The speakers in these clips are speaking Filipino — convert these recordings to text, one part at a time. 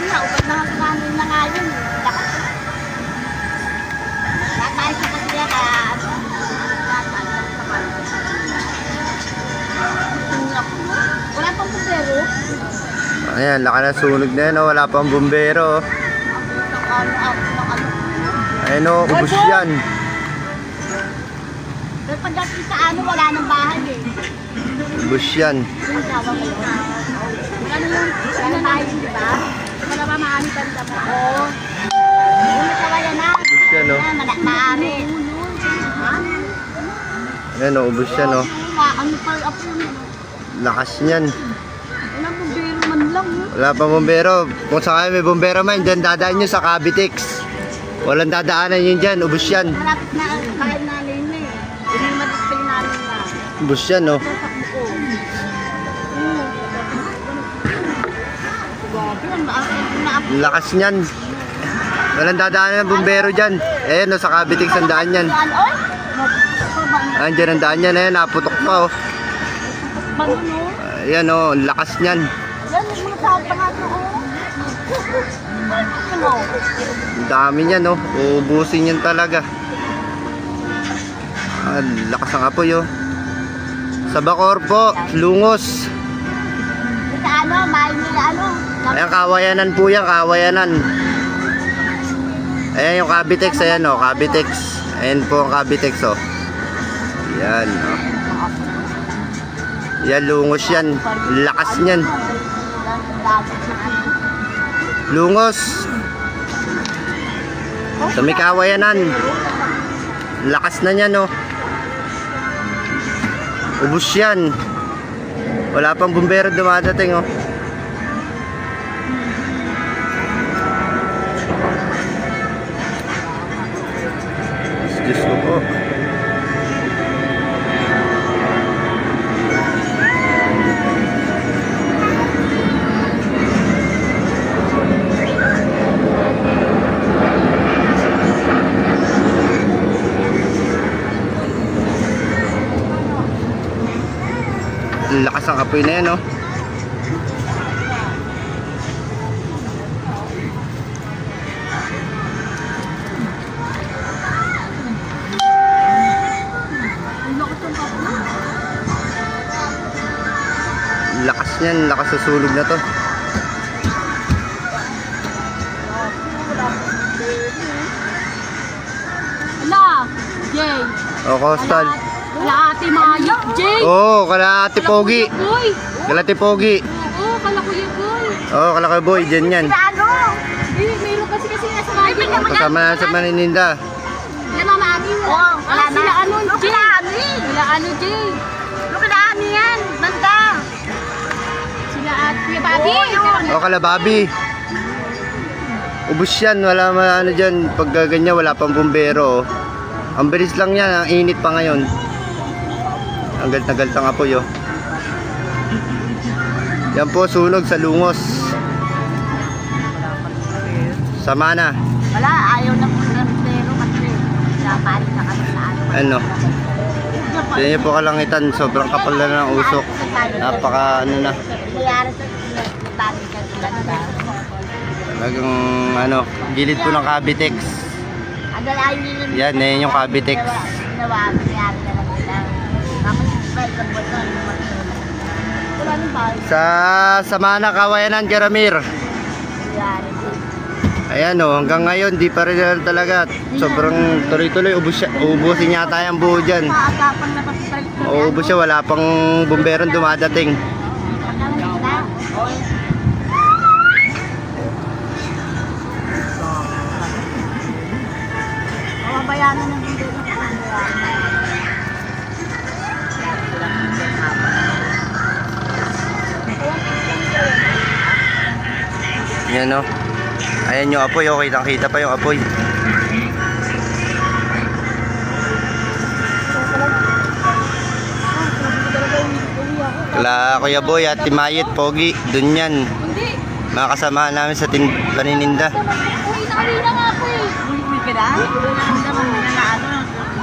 na, ugat na hanggang na nga yun. Lakas. Tatay sa kanya kaya wala pang bumbero. Ayan, laka na sunog na yun, oh. Wala pang bumbero. Ayan, oh, ubos yan. Pero pagdating sa ano, wala nang bahay eh. Ubos yan. Ano yung bahay, di ba? Wala ba maami banda mo? Oo. Yung nakawala na. Ubos yan, oh. Maami. Ayan, oh, ubos yan, oh. Ano pa yung Lakas niyan. walang bumbero man lang. Wala pang bumbero. Kung sakali may bumbero man, dyan dadaan nyo sa Cavitex. Walang dadaanan yun dyan. Ubos yan. Malapit na kahit namin na eh. Hindi madagpil namin na. Ubos yan, oh. Lakas niyan. Walang dadaanan ng bumbero dyan. Ayan, oh, sa Cavitex ang daan yan. Ayan, dyan ang daan yan. Ayan, naputok pa, oh. Ayan, oh, lakas niyan. Yan, yung mga tao pa nga ito, Ang dami niyan, oh. Uubusin yan talaga. Ah, lakas ang apoy, oh. Sa Bacoor po, Lungos. sa ano, bahay nila ano. Ayan, Kawayanan po yan, Kawayanan. Ayan yung Cavitex, ayan, oh, Cavitex. Ayan po ang Cavitex, oh. Yan, oh. Yan, Lungos yan. Lakas niyan. Lungos. Sa may Kawayanan. Lakas na niyan, oh. Ubus yan. Wala pang bumbero dumadating, oh. Diyos ko po. Lakas ang apoy na yan, oh. Lakas niyan, lakas sa sunog na to. Wala, Jay. O, Coastal. Wala ate Mayok, Jay. Oo, kala Ate Pogi. Boy. Kala Ate Pogi. Oo, kala Kuya Boy. Oo, kala kay Boy, dyan yan. Ano? Meron kasi nasa bahay. Kasama na sa Manininda. Wala mama Ami. Oo, wala na. Sila ano, Jay. Wala Ami. Wala ano, Jay. Wala Ami yan. Banda. Sila at Kuya Bobby. O, kala Bobby. Ubus yan, wala ano dyan. Pag ganyan, wala pang bumbero, oh. Ang bilis lang yan, ang init pa ngayon. Ang galit na galit ang apoy, oh. Yan po, sunog sa Lungos. Sama na. Wala, ayaw na po ng pero kasi napaalit sa kanila. Ano? Yan niyo po kalangitan, sobrang kapal na ng usok. Napaka ano na. Nangyari sa bagay ka sila nila. Lagang ano, gilid po ng Cavitex. Ano ayaw nila. Yan, yan yung Cavitex. Ginawa, nangyari na lang nila. Tapos isbay ng buto. Wala nang bahay. Sa Mana, Kawayanan, Karamir. Nangyari. Ayan, oh, hanggang ngayon di pa rin talaga. Sobrang tuloy-tuloy, ubusin yata yung buo dyan. Maagapan na pasipalik ko. Ubus siya, wala pang bumberong dumadating. Mabayanan ng hindi na Yan, oh. Ayan yung apoy, oh. Kitang-kita pa yung apoy. Kala Kuya Boy at Timayet, Pogi, dun yan. Mga kasama namin sa Panininda. uy, nakalina nga ako eh. Uy ka na?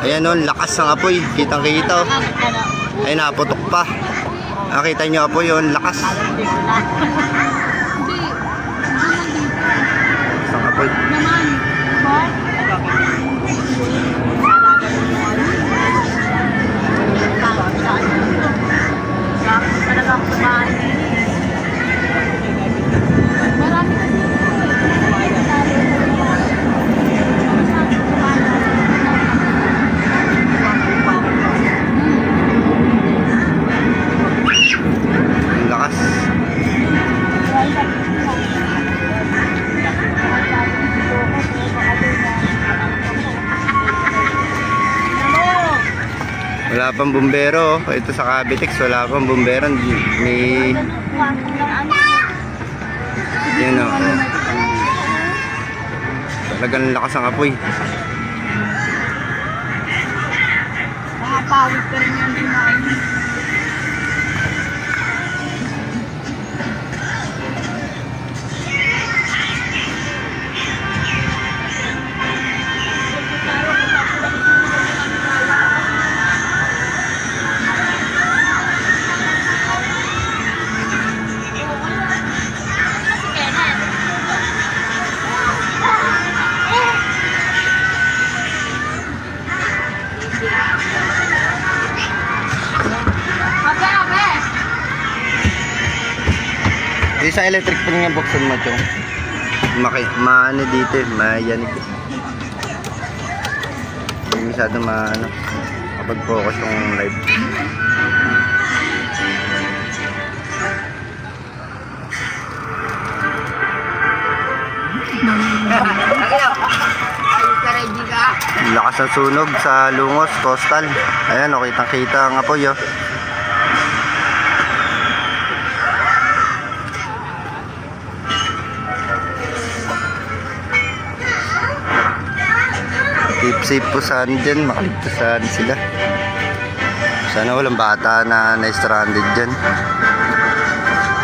Ayan, oh, lakas ng apoy. Kitang-kita, oh. Ay, naputok pa. Nakita nyo apoy, oh, lakas. Wala pang bumbero. Oh. Ito sa Cavitex, wala pang bumbero. May... Yan o. Talagang lakas ang apoy. Nakapawid ka rin yan kumain. Di sa electric pan nga buksan mo ito. Maano dito eh, mayanig. Hindi masyado maano kapag focus yung live. Lakas ng sunog sa Lungos, Coastal. Ayan, o, kitang-kita ang apoy, oh. Safe po saan dyan, makaligtasan sila. Sana walang bata na na-stranded dyan.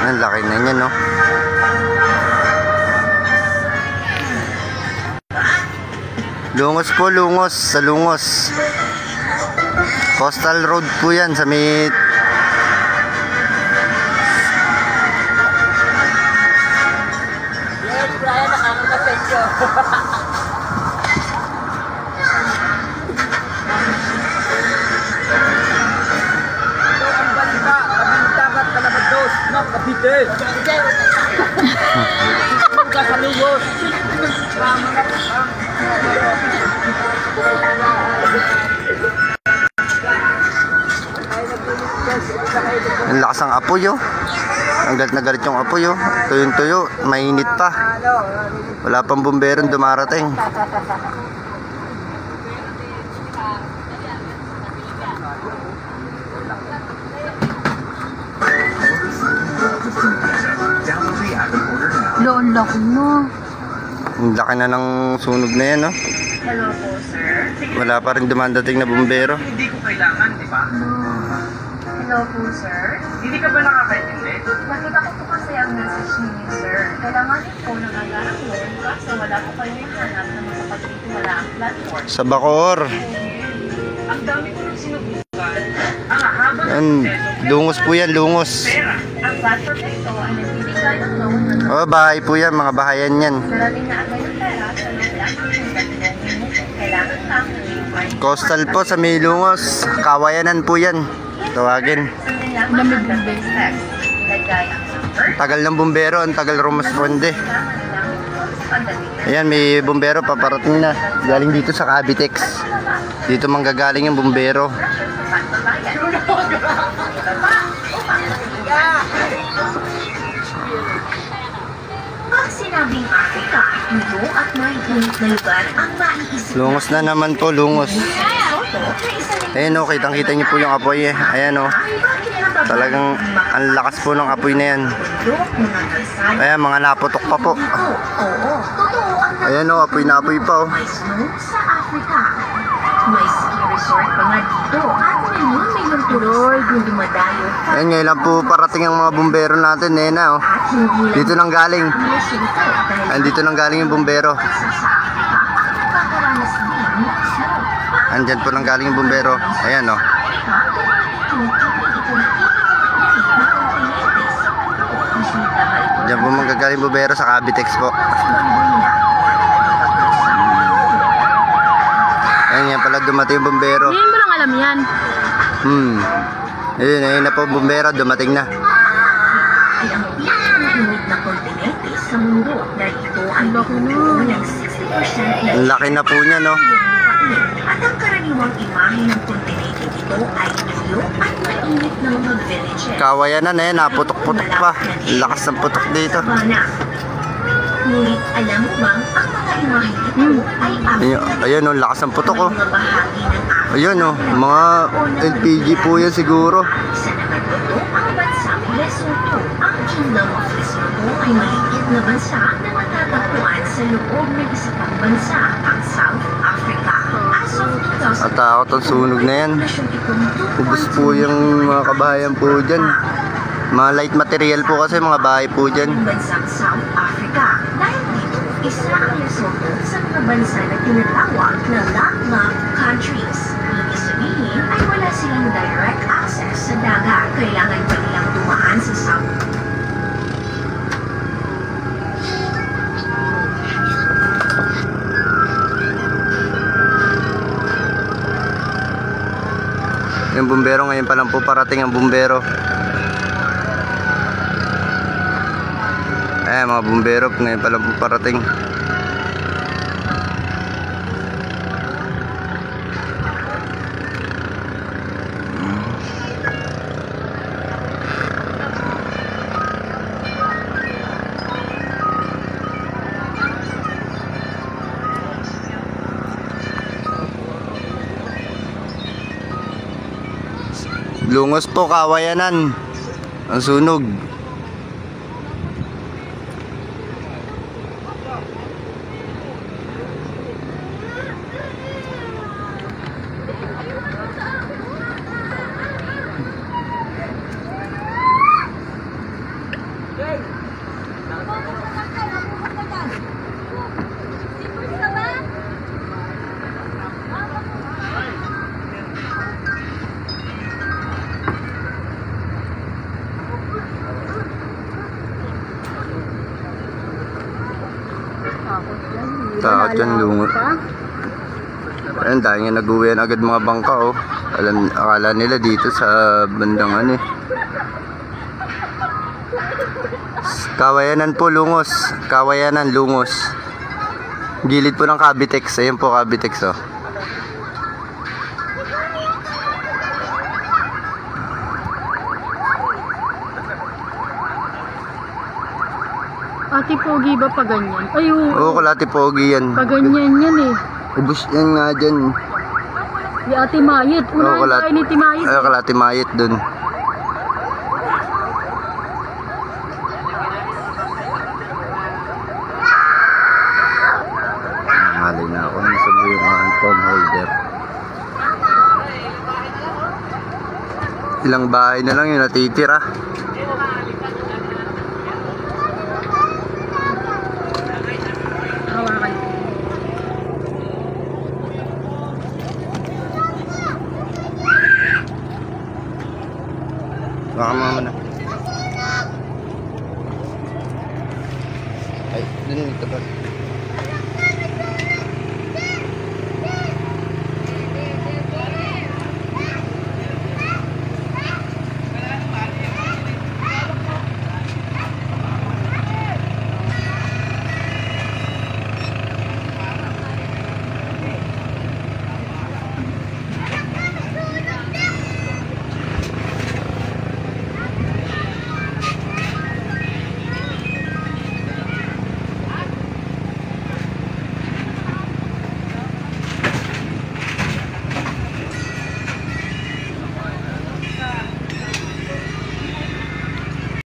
Ang laki na niyan, no? Lungos po, Lungos. Sa Lungos. Coastal Road po yan sa may... Yes, Brian, nakakapensyo. Kapite. Kasalubos. Ang lakas ng apoy, oh. Ang galit na galit yung apoy, oh. Tuyong-tuyo, mainit pa. Wala pang bumberong dumarating. Loon laki mo. Ang laki na ng sunog na yan, no? Hello po, sir. Wala pa rin dumandating na bumbero. Hindi ko kailangan, di ba? Hello po, sir. Hindi ka ba nakakaintindi? Nakita ko po kasi ang message ninyo, sir. Kailangan din po nag-agarang loan kaso wala po kayo yung hanap na makapagtitiwala ang platform. Sa Bacoor. Ang dami ko nang sinubukan. Ang haba Yan, Lungos po yan, Lungos. pera. Ang platform na ito ay nagbibigay ng loan na Oh, bahay po yan, mga bahayan yan. maraming na agay ng pera sa mga platform ng loan mo. Kailangan lang ng Coastal po sa may Lungos. Kawayanan po yan. Tawagin. Sundin lang ang contact text. Ilagay ang number. Tagal ng bumbero, ang tagal rumusponde. Ayan, may bumbero paparating na. Galing dito sa Cavitex. Dito manggagaling yung bumbero. Pag sinabing Africa, ito at may init na lugar ang maiisip. Lungos na naman po, Lungos. Ayan, oh, kitang-kita niyo po yung apoy, eh. Ayan, oh. Talagang ang lakas po ng apoy na yan. Ayan, mga naputok pa po. Ayan, oh, apoy na apoy pa, oh. May snow sa Africa. May ski resort pa nga dito. At ngayon may magtuloy kung dumadayo ka. Ayan, ngayon lang po parating ang mga bumbero natin, eh, na, oh. At hindi lang Dito nang galing. mission ito dahil Ayan, dito nang galing yung bumbero. sa Africa at nakakaranas din ng snow. Andyan po nang galing yung bumbero. Ayan, oh. Diyan po manggagaling yung bumbero sa Cavitex po. Ayan, yan pala dumating yung bumbero. Ngayon mo lang alam yan. Ayun, ayun na po bumbero, dumating na. Ay ang pinakainit na kontinente sa mundo dahil ito ay napupuno ng 60% Ang laki na po niya, no? at ang karaniwang imahe ng kontinente ito ay tuyo at mainit na mga villages. Kawayanan, eh, naputok-putok pa. Ang lakas ng putok dito. Sabana. Ngunit alam mo bang ang mga imahe ito ay Ayan oh, lakas ng putok oh. mga bahagi ng Africa. Ayan oh, mga LPG po yan siguro. Isa naman ito ang bansang Lesotho. Ang Kingdom of Lesotho ay maliit na bansa na matatagpuan sa loob ng isa pang bansa, ang South Africa. As of 2000, Natakot ang sunog na yan. Ubus po yung mga kabahayan po dyan. Mga light material po kasi mga bahay po dyan. Ang bansang South Africa. Dahil dito, isa ang Lesotho sa mga bansa na tinatawag na landlocked countries. Ibig sabihin ay wala silang direct access sa dagat. Kailangan pa nilang dumaan sa South. Yung bumbero ngayon pa lang po parating ang bumbero. Mga bumbero ngayon pa lang po parating. Lungos po, Kawayanan. Ang sunog. Takot yan, lungo. Ayan, dahil nga nag-uwian agad mga bangka oh. Akala nila dito sa bandang ano eh. Kawayanan po, Lungos. Kawayanan, Lungos. Gilid po ng Cavitex. Ayan po, Cavitex oh. Ate Pogi ba pa ganyan? Ay, Oo, Kalati Pogi yan. pa ganyan yan eh. Ubus yan nga dyan. Di Ate Mayit. Unahin tayo ni Timayit. Ay, Kalati Mayit dun. Malay na ako ng sabi yung phone holder. Ilang bahay na lang yung natitira. Hawakan. Baka mama na. Ay, dun ito ba?